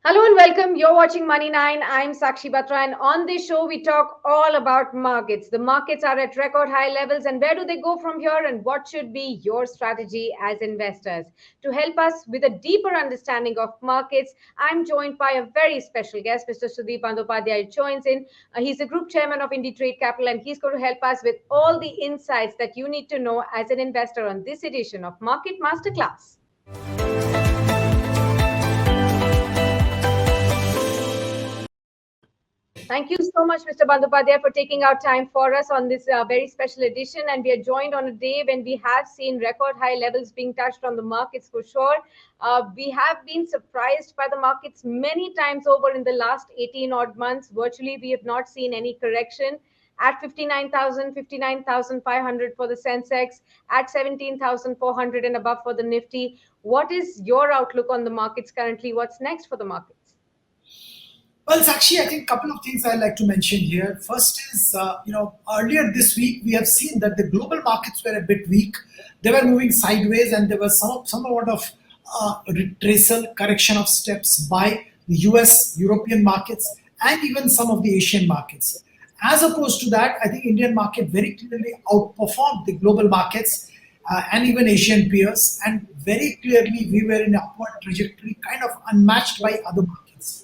Hello and welcome. You're watching Money 9. I'm Sakshi Batra, and on this show, we talk all about markets. The markets are at record high levels, and where do they go from here? And what should be your strategy as investors? To help us with a deeper understanding of markets, I'm joined by a very special guest, Mr. Sudip Bandyopadhyay joins in. He's the group chairman of IndiTrade Capital, and he's going to help us with all the insights that you need to know as an investor on this edition of Market Masterclass. Thank you so much, Mr. Bandyopadhyay, for taking out time for us on this very special edition. And we are joined on a day when we have seen record high levels being touched on the markets for sure. We have been surprised by the markets many times over in the last 18 odd months. Virtually, we have not seen any correction. At 59,000, 59,500 for the Sensex, at 17,400 and above for the Nifty. What is your outlook on the markets currently? What's next for the markets? Well, Sakshi, I think a couple of things I'd like to mention here. First is, earlier this week, we have seen that the global markets were a bit weak. They were moving sideways and there was somewhat of retracel correction of steps by the US, European markets, and even some of the Asian markets. As opposed to that, I think Indian market very clearly outperformed the global markets and even Asian peers. And very clearly, we were in an upward trajectory, kind of unmatched by other markets.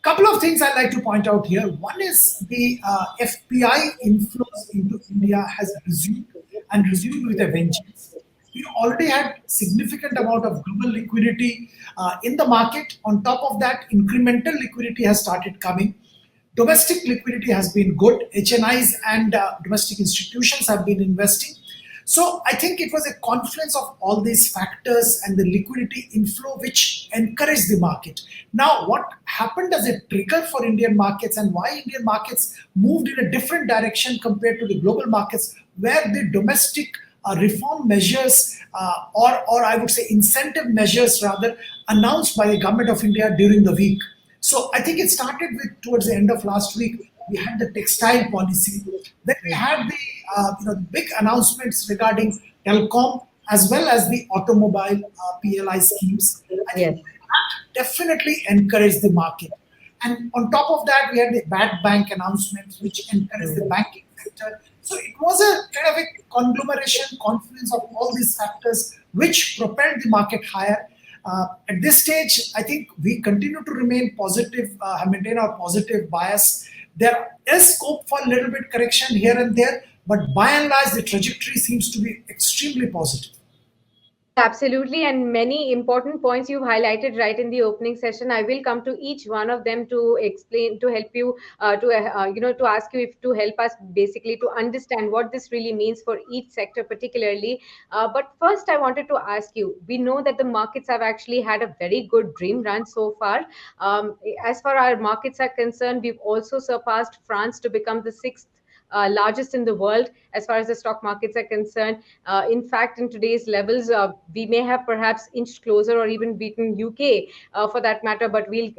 Couple of things I'd like to point out here. One is the FPI inflows into India has resumed and resumed with a vengeance. We already had significant amount of global liquidity in the market. On top of that, incremental liquidity has started coming. Domestic liquidity has been good. HNIs and domestic institutions have been investing. So I think it was a confluence of all these factors and the liquidity inflow which encouraged the market. Now, what happened as a trigger for Indian markets and why Indian markets moved in a different direction compared to the global markets, where the domestic reform measures or I would say incentive measures rather announced by the government of India during the week. So I think it started with towards the end of last week. We had the textile policy. Then we had the big announcements regarding telecom as well as the automobile PLI schemes. I think Yes. that definitely encouraged the market. And on top of that, we had the bad bank announcements, which encouraged the banking sector. So it was a kind of a conglomeration, confluence of all these factors which propelled the market higher. At this stage, I think we continue to remain positive, maintain our positive bias. There is scope for a little bit correction here and there, but by and large, the trajectory seems to be extremely positive. Absolutely, and many important points you've highlighted right in the opening session. I will come to each one of them to explain, to help you, to ask you if to help us basically to understand what this really means for each sector particularly. But first, I wanted to ask you. We know that the markets have actually had a very good dream run so far. As far our markets are concerned, we've also surpassed France to become the sixth largest in the world as far as the stock markets are concerned. In fact, in today's levels, we may have perhaps inched closer or even beaten UK for that matter. But we'll,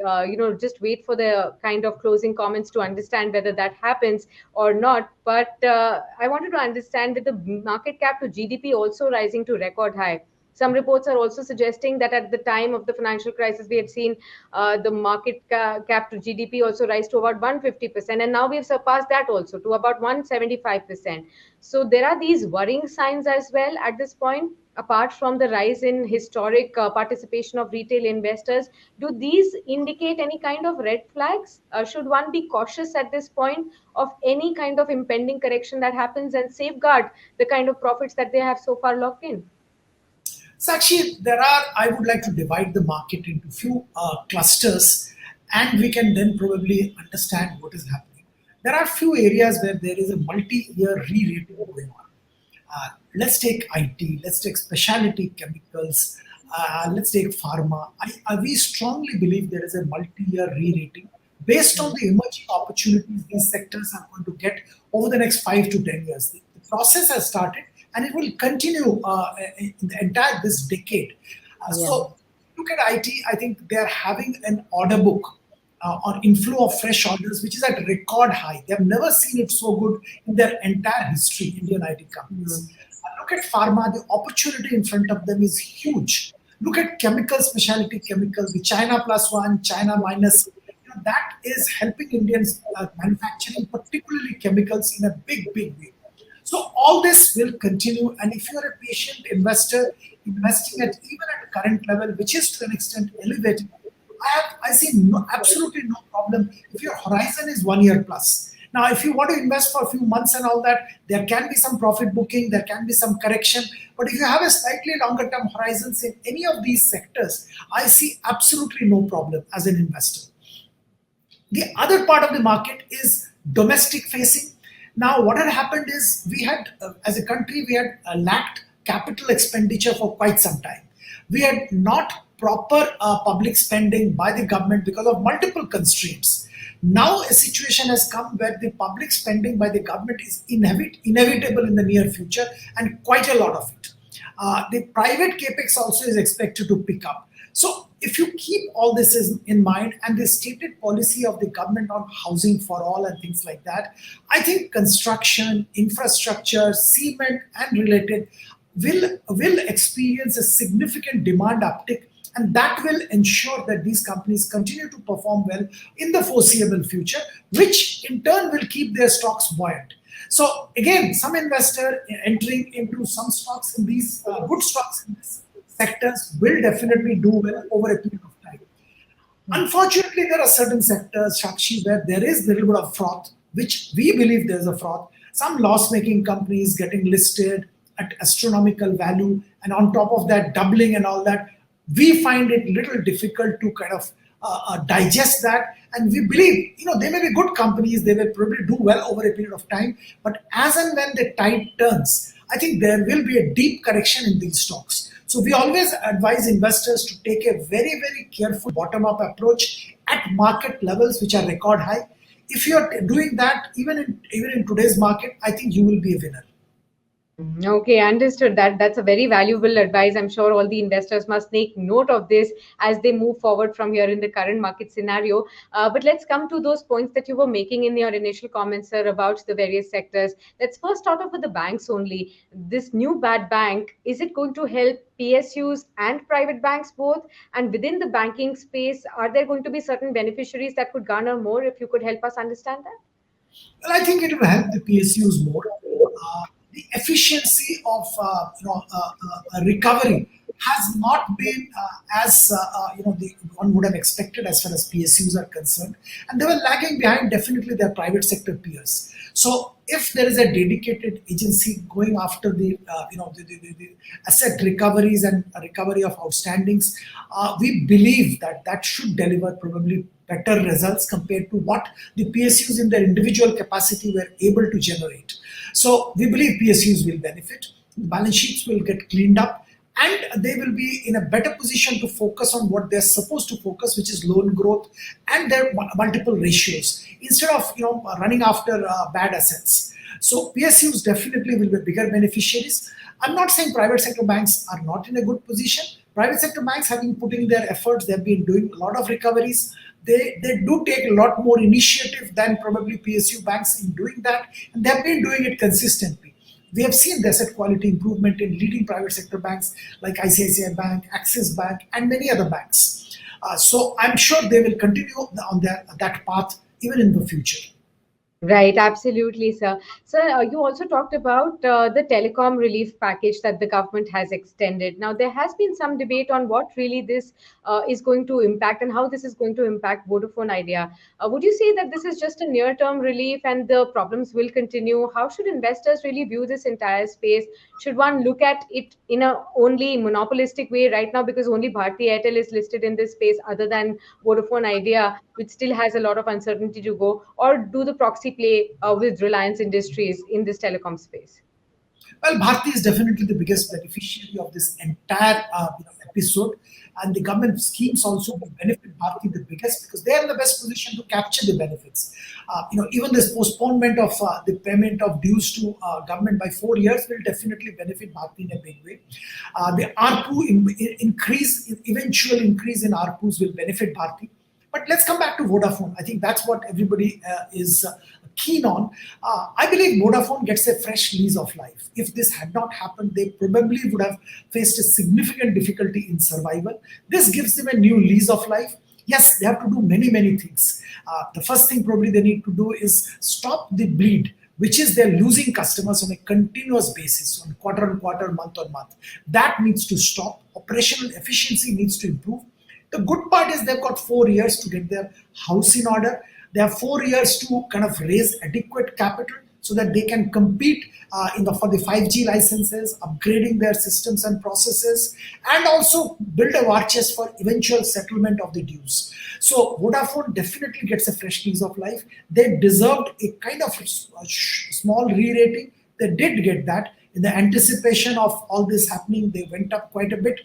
just wait for the kind of closing comments to understand whether that happens or not. But I wanted to understand that the market cap to GDP also rising to record high. Some reports are also suggesting that at the time of the financial crisis, we had seen the market cap to GDP also rise to about 150%. And now we've surpassed that also to about 175%. So there are these worrying signs as well at this point. Apart from the rise in historic participation of retail investors, do these indicate any kind of red flags? Should one be cautious at this point of any kind of impending correction that happens and safeguard the kind of profits that they have so far locked in? Sakshi, I would like to divide the market into few clusters and we can then probably understand what is happening. There are few areas where there is a multi-year re-rating going on. Let's take IT, let's take specialty chemicals, let's take pharma. We strongly believe there is a multi-year re-rating based on the emerging opportunities these sectors are going to get over the next 5 to 10 years. The process has started and it will continue in the entire this decade. Yeah. So look at IT, I think they are having an order book or inflow of fresh orders, which is at record high. They have never seen it so good in their entire history, Indian IT companies. Look at pharma, the opportunity in front of them is huge. Look at chemical, specialty chemicals, the China plus one, China minus. That is helping Indians manufacturing, particularly chemicals, in a big, big way. So all this will continue, and if you are a patient investor investing at even at current level, which is to an extent elevated, I see absolutely no problem if your horizon is 1 year plus. Now, if you want to invest for a few months and all that, there can be some profit booking, there can be some correction. But if you have a slightly longer term horizons in any of these sectors, I see absolutely no problem as an investor. The other part of the market is domestic facing. Now, what had happened is we had, as a country, we had lacked capital expenditure for quite some time. We had not proper public spending by the government because of multiple constraints. Now, a situation has come where the public spending by the government is inevitable in the near future, and quite a lot of it. The private capex also is expected to pick up. So, if you keep all this in mind and the stated policy of the government on housing for all and things like that, I think construction, infrastructure, cement, and related will experience a significant demand uptick, and that will ensure that these companies continue to perform well in the foreseeable future, which in turn will keep their stocks buoyant. So again, some investor entering into some stocks in these good stocks in these sectors will definitely do well over a period of time. Unfortunately, there are certain sectors, Shakshi, where there is a little bit of froth, which we believe there's a froth. Some loss-making companies getting listed at astronomical value, and on top of that, doubling and all that. We find it little difficult to kind of digest that, and we believe they may be good companies, they will probably do well over a period of time, but as and when the tide turns, I think there will be a deep correction in these stocks. So we always advise investors to take a very, very careful bottom-up approach at market levels which are record high. If you are doing that, even in today's market, I think you will be a winner. Okay, understood. That's a very valuable advice. I'm sure all the investors must take note of this as they move forward from here in the current market scenario. But let's come to those points that you were making in your initial comments, sir, about the various sectors. Let's first start off with the banks only. This new bad bank, is it going to help PSUs and private banks both? And within the banking space, are there going to be certain beneficiaries that could garner more? If you could help us understand that. Well, I think it will help the PSUs more. The efficiency of recovery has not been as the one would have expected as far as PSUs are concerned, and they were lagging behind definitely their private sector peers. So, if there is a dedicated agency going after the asset recoveries and recovery of outstandings, we believe that that should deliver probably better results compared to what the PSUs in their individual capacity were able to generate. So we believe PSUs will benefit, balance sheets will get cleaned up, and they will be in a better position to focus on what they're supposed to focus, which is loan growth and their multiple ratios, instead of running after bad assets. So PSUs definitely will be bigger beneficiaries. I'm not saying private sector banks are not in a good position. Private sector banks have been putting their efforts, they've been doing a lot of recoveries. They do take a lot more initiative than probably PSU banks in doing that, and they've been doing it consistently. We have seen the asset quality improvement in leading private sector banks like ICICI Bank, Axis Bank, and many other banks. So I'm sure they will continue on that path even in the future. Right, absolutely, sir. Sir, you also talked about the telecom relief package that the government has extended. Now, there has been some debate on what really this is going to impact and how this is going to impact Vodafone Idea. Would you say that this is just a near-term relief and the problems will continue? How should investors really view this entire space? Should one look at it in a only monopolistic way right now because only Bharti Airtel is listed in this space other than Vodafone Idea, which still has a lot of uncertainty to go, or do the proxy play with Reliance Industries in this telecom space? Well, Bharti is definitely the biggest beneficiary of this entire episode, and the government schemes also will benefit Bharti the biggest because they are in the best position to capture the benefits. Even this postponement of the payment of dues to government by 4 years will definitely benefit Bharti in a big way. The ARPU increase, eventual increase in ARPUs will benefit Bharti. But let's come back to Vodafone. I think that's what everybody is keen on. I believe Vodafone gets a fresh lease of life. If this had not happened, they probably would have faced a significant difficulty in survival. This gives them a new lease of life. Yes, they have to do many, many things. The first thing probably they need to do is stop the bleed, which is they're losing customers on a continuous basis, on quarter, month on month. That needs to stop. Operational efficiency needs to improve. The good part is they've got 4 years to get their house in order. They have 4 years to kind of raise adequate capital so that they can compete for the 5G licenses, upgrading their systems and processes, and also build a war chest for eventual settlement of the dues. So Vodafone definitely gets a fresh lease of life. They deserved a kind of small re-rating. They did get that. In the anticipation of all this happening, they went up quite a bit.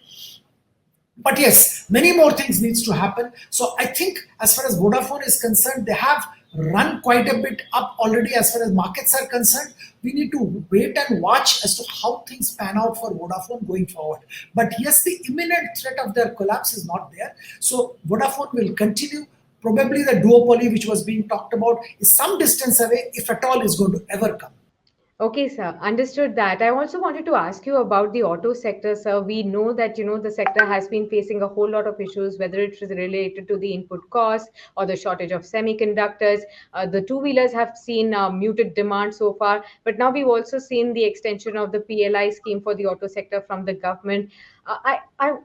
But yes, many more things needs to happen. So I think as far as Vodafone is concerned, they have run quite a bit up already. As far as markets are concerned, we need to wait and watch as to how things pan out for Vodafone going forward. But yes, the imminent threat of their collapse is not there. So Vodafone will continue. Probably the duopoly which was being talked about is some distance away, if at all is going to ever come. Okay, sir. Understood that. I also wanted to ask you about the auto sector, sir. We know that, the sector has been facing a whole lot of issues, whether it is related to the input cost or the shortage of semiconductors. The two-wheelers have seen muted demand so far, but now we've also seen the extension of the PLI scheme for the auto sector from the government.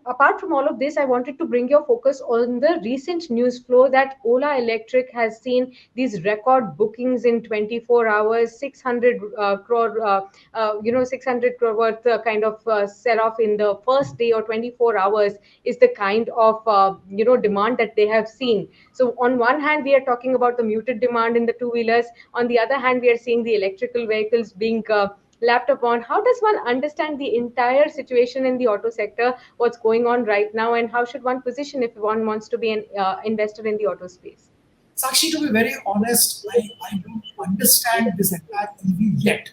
Apart from all of this, I wanted to bring your focus on the recent news flow that Ola Electric has seen these record bookings in 24 hours, 600 crore, 600 crore worth kind of sell off in the first day or 24 hours is the kind of, demand that they have seen. So on one hand, we are talking about the muted demand in the two wheelers. On the other hand, we are seeing the electrical vehicles being lapped upon. How does one understand the entire situation in the auto sector, what's going on right now, and how should one position if one wants to be an investor in the auto space? Sakshi, to be very honest, I don't understand this entire EV yet.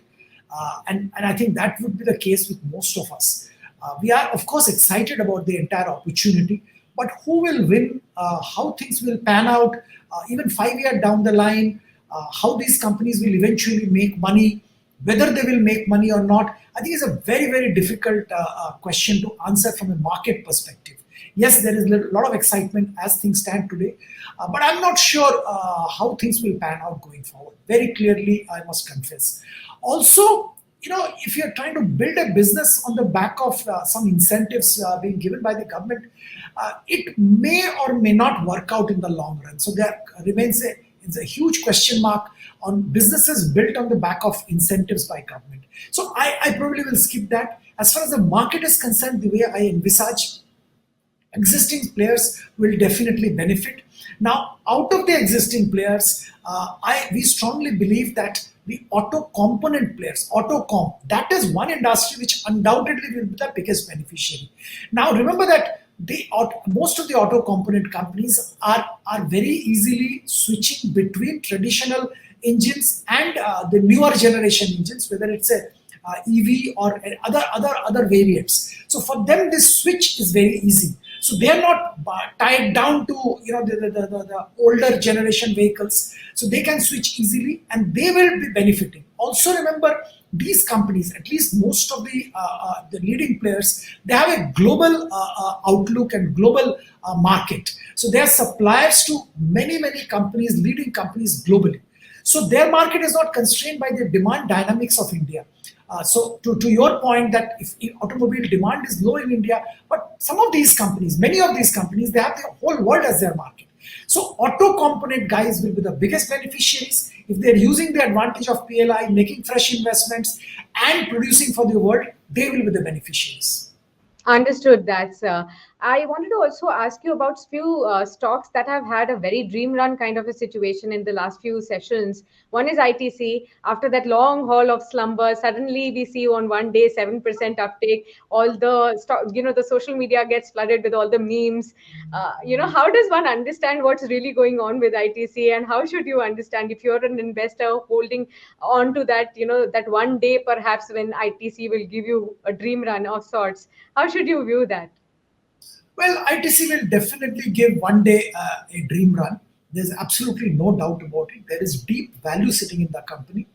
And I think that would be the case with most of us. We are, of course, excited about the entire opportunity, but who will win, how things will pan out, even 5 years down the line, how these companies will eventually make money, whether they will make money or not, I think is a very, very difficult question to answer from a market perspective. Yes, there is a lot of excitement as things stand today, but I'm not sure how things will pan out going forward. Very clearly, I must confess. Also, if you're trying to build a business on the back of some incentives being given by the government, it may or may not work out in the long run. So there remains a huge question mark on businesses built on the back of incentives by government. So I probably will skip that. As far as the market is concerned, the way I envisage, existing players will definitely benefit. Now, out of the existing players, we strongly believe that the auto component players, autocom, that is one industry which undoubtedly will be the biggest beneficiary. Now, remember that most of the auto component companies are very easily switching between traditional engines and the newer generation engines, whether it's a EV or other variants. So for them, this switch is very easy. So they are not tied down to the older generation vehicles. So they can switch easily, and they will be benefiting. Also remember, these companies, at least most of the leading players, they have a global outlook and global market. So they are suppliers to many companies, leading companies globally. So their market is not constrained by the demand dynamics of India. So to your point that if automobile demand is low in India, but some of these companies, many of these companies, they have the whole world as their market. So auto component guys will be the biggest beneficiaries if they're using the advantage of PLI, making fresh investments and producing for the world. They will be the beneficiaries. Understood that, sir. I wanted to also ask you about few stocks that have had a very dream run kind of a situation in the last few sessions. One is ITC. After that long haul of slumber, suddenly we see on one day 7% uptake. All the stock, the social media gets flooded with all the memes. How does one understand what's really going on with ITC, and how should you understand if you're an investor holding on to that, that one day perhaps when ITC will give you a dream run of sorts? How should you view that? Well, ITC will definitely give one day a dream run. There's absolutely no doubt about it. There is deep value sitting in the company.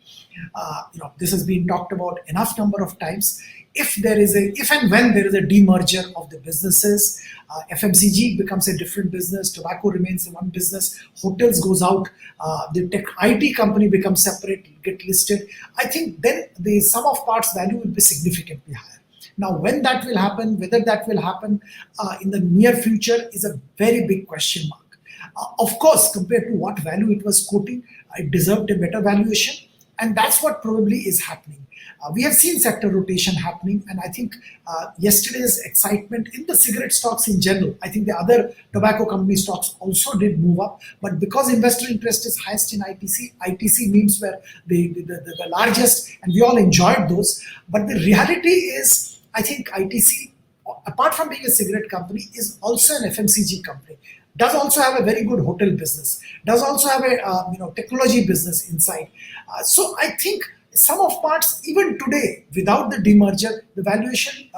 This has been talked about enough number of times. If and when there is a demerger of the businesses, FMCG becomes a different business, tobacco remains one business, hotels goes out, the tech IT company becomes separate, get listed. I think then the sum of parts value will be significantly higher. Now, when that will happen, whether that will happen in the near future is a very big question mark. Of course, compared to what value it was quoting, it deserved a better valuation, and that's what probably is happening. We have seen sector rotation happening, and I think yesterday's excitement in the cigarette stocks in general, I think the other tobacco company stocks also did move up, but because investor interest is highest in ITC memes were the largest, and we all enjoyed those. But the reality is, I think ITC, apart from being a cigarette company, is also an FMCG company. Does also have a very good hotel business. Does also have a technology business inside. So I think sum of parts, even today, without the demerger, the valuation,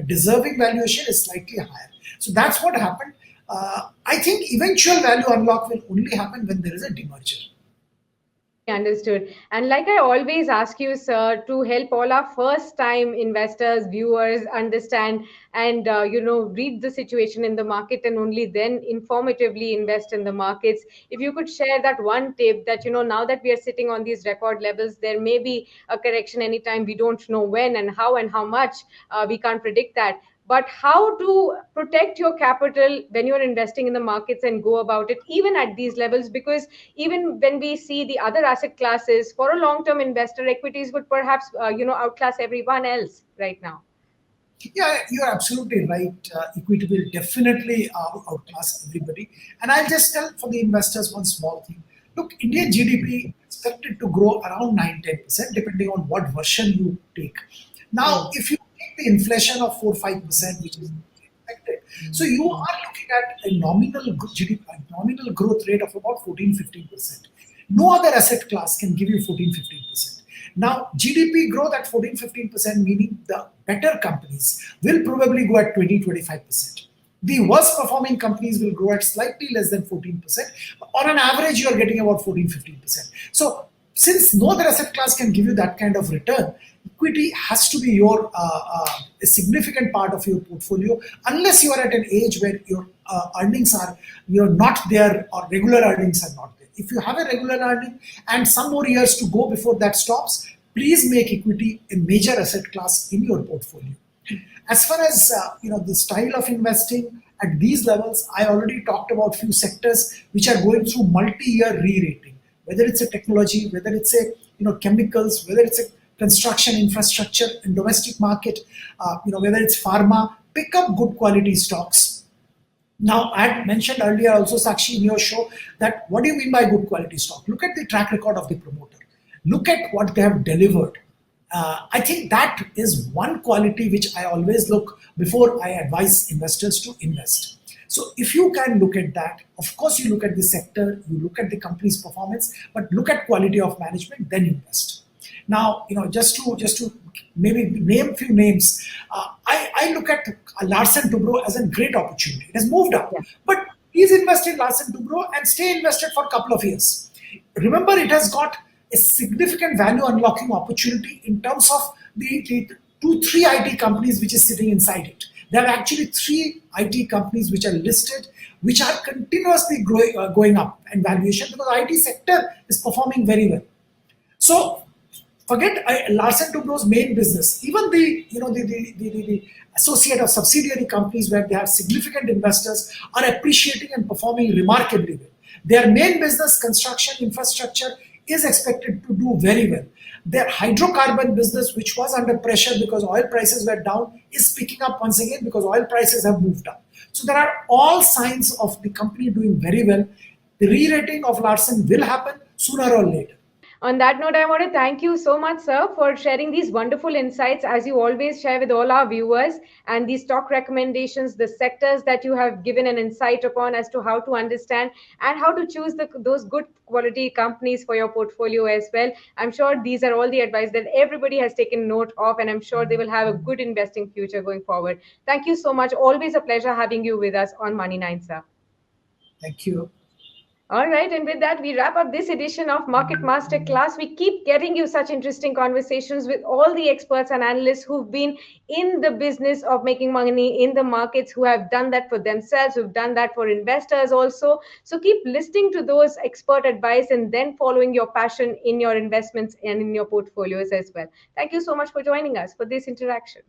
deserving valuation is slightly higher. So that's what happened. I think eventual value unlock will only happen when there is a demerger. Understood. And like I always ask you, sir, to help all our first time investors, viewers understand and, read the situation in the market and only then informatively invest in the markets. If you could share that one tip that, now that we are sitting on these record levels, there may be a correction anytime. We don't know when and how much. We can't predict that. But how to protect your capital when you're investing in the markets and go about it even at these levels, because even when we see the other asset classes, for a long term investor, equities would perhaps outclass everyone else right now. Yeah, you're absolutely right. Equity will definitely outclass everybody. And I'll just tell for the investors one small thing. Look, Indian GDP expected to grow around 9-10%, depending on what version you take. Now, if you take the inflation of 4-5%, which is expected, so you are looking at a nominal GDP, nominal growth rate of about 14-15%. No other asset class can give you 14-15%. Now, GDP growth at 14-15%, meaning the better companies will probably go at 20-25%. The worst performing companies will grow at slightly less than 14%. On an average, you are getting about 14-15%. So, since no other asset class can give you that kind of return, equity has to be your a significant part of your portfolio, unless you are at an age where your earnings are not there, or regular earnings are not there. If you have a regular earning and some more years to go before that stops, please make equity a major asset class in your portfolio. As far as the style of investing at these levels, I already talked about few sectors which are going through multi-year re-rating. Whether it's a technology, whether it's a chemicals, whether it's a construction infrastructure in domestic market, whether it's pharma, pick up good quality stocks. Now, I had mentioned earlier also, Sakshi, in your show, that what do you mean by good quality stock? Look at the track record of the promoter. Look at what they have delivered. I think that is one quality which I always look before I advise investors to invest. So if you can look at that, of course you look at the sector, you look at the company's performance, but look at quality of management, then invest. Now, just to maybe name few names, I look at Larsen Toubro as a great opportunity. It has moved up, but please invest in Larsen Toubro and stay invested for a couple of years. Remember, it has got a significant value unlocking opportunity in terms of the 2-3 IT companies which is sitting inside it. There are actually 3 IT companies which are listed, which are continuously going up in valuation because the IT sector is performing very well. So forget Larsen Toubro's main business. Even the associate or subsidiary companies where they have significant investors are appreciating and performing remarkably well. Their main business, construction infrastructure, is expected to do very well. Their hydrocarbon business, which was under pressure because oil prices were down, is picking up once again because oil prices have moved up. So there are all signs of the company doing very well. The re-rating of Larsen will happen sooner or later. On that note, I want to thank you so much, sir, for sharing these wonderful insights as you always share with all our viewers, and these stock recommendations, the sectors that you have given an insight upon as to how to understand and how to choose those good quality companies for your portfolio as well. I'm sure these are all the advice that everybody has taken note of, and I'm sure they will have a good investing future going forward. Thank you so much. Always a pleasure having you with us on Money 9, sir. Thank you. All right, and with that, we wrap up this edition of Market Master Class. We keep getting you such interesting conversations with all the experts and analysts who've been in the business of making money in the markets, who have done that for themselves, who've done that for investors also. So keep listening to those expert advice and then following your passion in your investments and in your portfolios as well. Thank you so much for joining us for this interaction.